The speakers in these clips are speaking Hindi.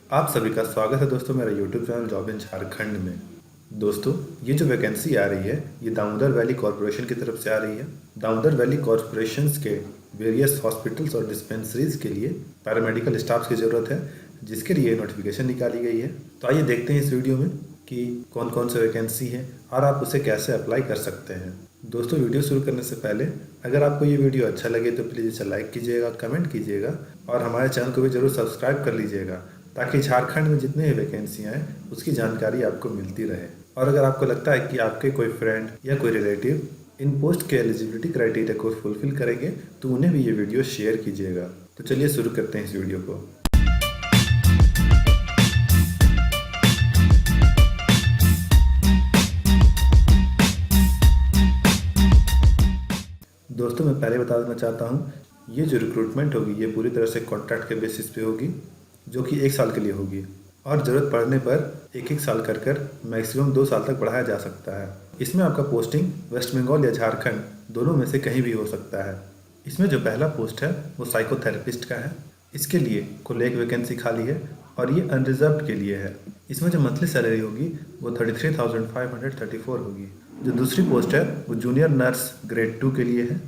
आप सभी का स्वागत है दोस्तों मेरा YouTube channel job in Jharkhand में। दोस्तों, ये जो वैकेंसी आ रही है ये दामोदर वैली कॉरपोरेशन की तरफ से आ रही है। दामोदर वैली कॉरपोरेशन के वेरियस हॉस्पिटल्स और डिस्पेंसरीज के लिए पैरामेडिकल स्टाफ की ज़रूरत है, जिसके लिए नोटिफिकेशन निकाली गई है। तो आइए देखते हैं इस वीडियो में कि कौन कौन सी वैकेंसी है और आप उसे कैसे अप्लाई कर सकते हैं। दोस्तों, वीडियो शुरू करने से पहले अगर आपको ये वीडियो अच्छा लगे तो प्लीज़ इसे लाइक कीजिएगा, कमेंट कीजिएगा और हमारे चैनल को भी ज़रूर सब्सक्राइब कर लीजिएगा, ताकि झारखंड में जितने भी वैकेंसियाँ हैं उसकी जानकारी आपको मिलती रहे। और अगर आपको लगता है कि आपके कोई फ्रेंड या कोई रिलेटिव इन पोस्ट के एलिजिबिलिटी क्राइटेरिया को फुलफिल करेंगे तो उन्हें भी ये वीडियो शेयर कीजिएगा। तो चलिए शुरू करते हैं इस वीडियो को। दोस्तों, मैं पहले बता देना चाहता हूँ, ये जो रिक्रूटमेंट होगी ये पूरी तरह से कॉन्ट्रैक्ट के बेसिस पे होगी, जो कि 1 साल के लिए होगी और ज़रूरत पड़ने पर एक साल कर मैक्सिमम 2 साल तक बढ़ाया जा सकता है। इसमें आपका पोस्टिंग वेस्ट बंगाल या झारखंड दोनों में से कहीं भी हो सकता है। इसमें जो पहला पोस्ट है वो साइकोथेरेपिस्ट का है। इसके लिए कुल 1 वैकेंसी खाली है और ये अनरिजर्व्ड के लिए है। इसमें जो मंथली सैलरी होगी वो 33,534 होगी। जो दूसरी पोस्ट है वो जूनियर नर्स ग्रेड 2 के लिए है।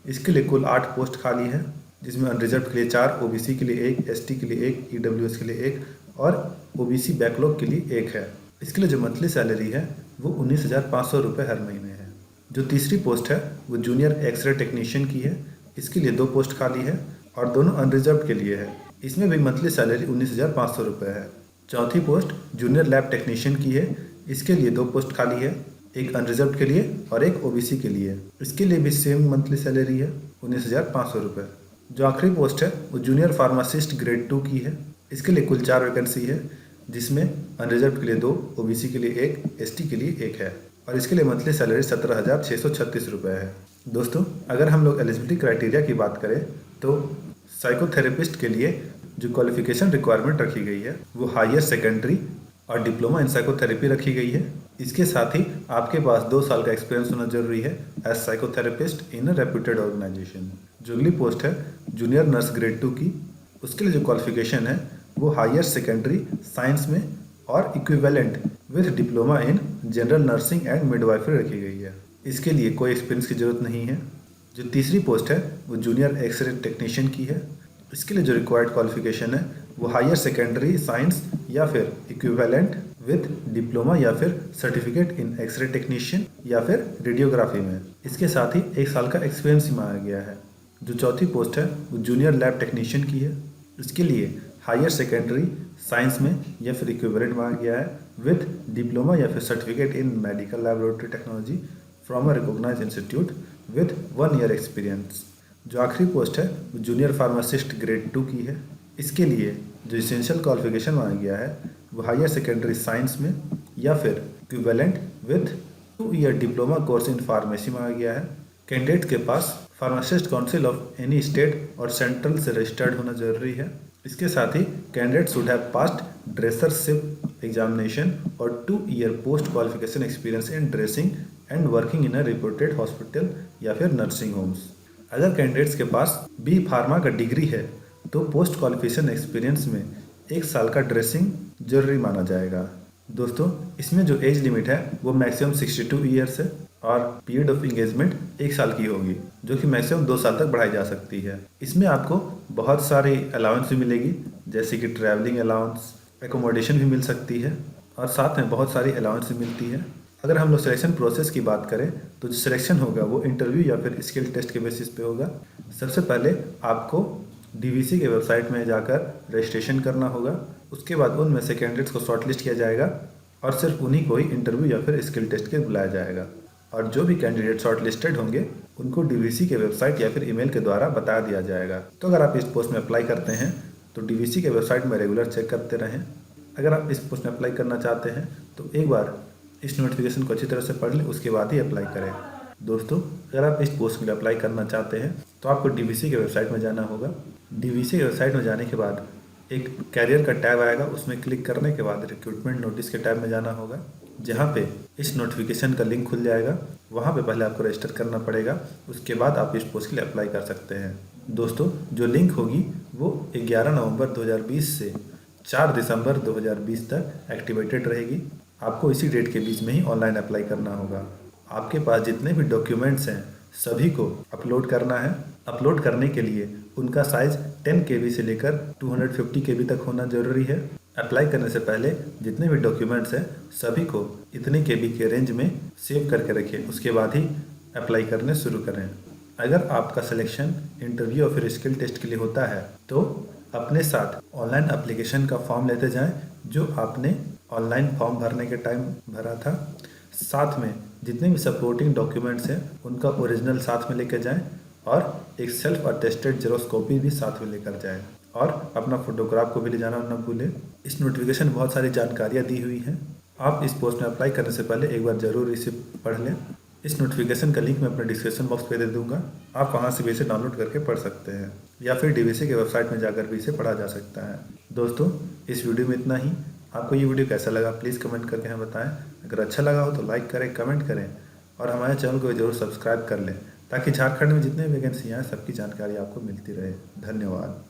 इसके लिए कुल 8 पोस्ट खाली है, जिसमें अनरिजर्व्ड के लिए 4, ओबीसी के लिए 1, एसटी के लिए 1, ईडब्ल्यूएस के लिए 1 और ओबीसी बैकलॉग के लिए 1 है। इसके लिए जो मंथली सैलरी है वो 19,500 रुपये हर महीने है। जो तीसरी पोस्ट है वो जूनियर एक्सरे टेक्नीशियन की है। इसके लिए 2 पोस्ट खाली है और दोनों अनरिजर्व्ड के लिए है। इसमें भी मंथली सैलरी 19,500 रुपये है। चौथी पोस्ट जूनियर लैब टेक्नीशियन की है। इसके लिए 2 पोस्ट खाली है, एक अनरिजर्व्ड के लिए और एक ओबीसी के लिए। इसके लिए भी सेम मंथली सैलरी है 19,500 रुपये। जो आखिरी पोस्ट है वो जूनियर फार्मासिस्ट ग्रेड 2 की है। इसके लिए कुल 4 वैकेंसी है, जिसमें अनरिजर्व्ड के लिए 2, ओबीसी के लिए 1, एसटी के लिए 1 है और इसके लिए मंथली सैलरी 17,636 रुपये है। दोस्तों, अगर हम लोग एलिजिबिलिटी क्राइटेरिया की बात करें तो साइकोथेरेपिस्ट के लिए जो क्वालिफिकेशन रिक्वायरमेंट रखी गई है वो हायर सेकेंडरी और डिप्लोमा इन साइकोथेरेपी रखी गई है। इसके साथ ही आपके पास 2 साल का एक्सपीरियंस होना जरूरी है as psychotherapist in a reputed organisation. जो अगली पोस्ट है जूनियर नर्स ग्रेड 2 की, उसके लिए जो क्वालिफिकेशन है वो हायर सेकेंडरी साइंस में और equivalent with diploma in general nursing and midwifery रखी गई है। इसके लिए कोई एक्सपीरियंस की जरूरत नहीं है। जो तीसरी पोस्ट है वो जूनियर एक्सरे टेक्नीशियन की है। इसके लिए जो रिक्वायर्ड क्वालिफिकेशन है वो हायर सेकेंडरी साइंस या फिर इक्विवेलेंट विद डिप्लोमा या फिर सर्टिफिकेट इन एक्सरे टेक्नीशियन या फिर रेडियोग्राफी में। इसके साथ ही 1 साल का एक्सपीरियंस ही मांगा गया है। जो चौथी पोस्ट है वो जूनियर लैब टेक्नीशियन की है। इसके लिए हायर सेकेंडरी साइंस में या फिर इक्विवेलेंट मांगा गया है विद डिप्लोमा या फिर certificate in medical laboratory technology from a recognised institute with 1 year experience. जो आखिरी पोस्ट है वो जूनियर फार्मासिस्ट ग्रेड 2 की है। इसके लिए जो इसेंशियल क्वालिफिकेशन मांगा गया है वो हायर सेकेंडरी साइंस में या फिर equivalent with 2 year diploma course in pharmacy मांगा गया है। कैंडिडेट के पास pharmacist council of any state और सेंट्रल से रजिस्टर्ड होना जरूरी है। इसके साथ ही candidate should have passed dressership examination और 2 year post qualification experience in dressing and working in a reported hospital या फिर नर्सिंग होम्स। अगर कैंडिडेट्स के पास बी फार्मा का डिग्री है तो पोस्ट क्वालिफिकेशन एक्सपीरियंस में 1 साल का ड्रेसिंग जरूरी माना जाएगा। दोस्तों, इसमें जो एज लिमिट है वो मैक्सिमम 62 ईयर्स है और पीरियड ऑफ इंगेजमेंट 1 साल की होगी, जो कि मैक्सिमम 2 साल तक बढ़ाई जा सकती है। इसमें आपको बहुत सारी अलाउंस भी मिलेगी, जैसे कि ट्रैवलिंग अलाउंस, एकोमोडेशन भी मिल सकती है और साथ में बहुत सारी अलाउंस भी मिलती है। अगर हम लोग सिलेक्शन प्रोसेस की बात करें तो जो सिलेक्शन होगा वो इंटरव्यू या फिर स्किल टेस्ट के बेसिस पे होगा। सबसे पहले आपको डीवीसी के वेबसाइट में जाकर रजिस्ट्रेशन करना होगा। उसके बाद उनमें से कैंडिडेट्स को शॉर्टलिस्ट किया जाएगा और सिर्फ उन्हीं को ही इंटरव्यू या फिर स्किल टेस्ट के बुलाया जाएगा। और जो भी कैंडिडेट शॉर्टलिस्टेड होंगे उनको डीवीसी के वेबसाइट या फिर ईमेल के द्वारा बता दिया जाएगा। तो अगर आप इस पोस्ट में अप्लाई करते हैं तो डीवीसी के वेबसाइट में रेगुलर चेक करते रहें। अगर आप इस पोस्ट में अप्लाई करना चाहते हैं तो एक बार इस नोटिफिकेशन को अच्छी तरह से पढ़ लें, उसके बाद ही अप्लाई करें। दोस्तों, अगर आप इस पोस्ट के लिए अप्लाई करना चाहते हैं तो आपको डीवीसी के वेबसाइट में जाना होगा। डीवीसी के वेबसाइट में जाने के बाद एक कैरियर का टैब आएगा, उसमें क्लिक करने के बाद रिक्रूटमेंट नोटिस के टैब में जाना होगा, जहाँ पे इस नोटिफिकेशन का लिंक खुल जाएगा। वहाँ पे पहले आपको रजिस्टर करना पड़ेगा, उसके बाद आप इस पोस्ट के लिए अप्लाई कर सकते हैं। दोस्तों, जो लिंक होगी वो 11 नवंबर 2020 से 4 दिसंबर 2020 तक एक्टिवेटेड रहेगी। आपको इसी डेट के बीच में ही ऑनलाइन अप्लाई करना होगा। आपके पास जितने भी डॉक्यूमेंट्स हैं सभी को अपलोड करना है। अपलोड करने के लिए उनका साइज 10 KB से लेकर 250 KB तक होना जरूरी है। अप्लाई करने से पहले जितने भी डॉक्यूमेंट्स हैं सभी को इतने KB के रेंज में सेव करके रखिए, उसके बाद ही अप्लाई करने शुरू करें। अगर आपका सिलेक्शन इंटरव्यू और फिर स्किल टेस्ट के लिए होता है तो अपने साथ ऑनलाइन एप्लीकेशन का फॉर्म लेते जाएं जो आपने ऑनलाइन फॉर्म भरने के टाइम भरा था। साथ में जितने भी सपोर्टिंग डॉक्यूमेंट्स हैं उनका ओरिजिनल साथ में लेकर जाएं और एक सेल्फ अटेस्टेड जेरोक्स कॉपी भी साथ में लेकर जाएं और अपना फोटोग्राफ को भी ले जाना ना भूलें। इस नोटिफिकेशन में बहुत सारी जानकारियाँ दी हुई हैं। आप इस पोस्ट में अप्लाई करने से पहले एक बार ज़रूर इसे पढ़ लें। इस नोटिफिकेशन का लिंक मैं अपने डिस्क्रिप्शन बॉक्स पे दे दूंगा। आप वहां से भी इसे डाउनलोड करके पढ़ सकते हैं या फिर डीवीसी के वेबसाइट में जाकर भी इसे पढ़ा जा सकता है। दोस्तों, इस वीडियो में इतना ही। आपको ये वीडियो कैसा लगा प्लीज़ कमेंट करके हमें बताएं। अगर अच्छा लगा हो तो लाइक करें, कमेंट करें और हमारे चैनल को जरूर सब्सक्राइब कर लें ताकि झारखंड में जितने वैकेंसी हैं सबकी जानकारी आपको मिलती रहे। धन्यवाद।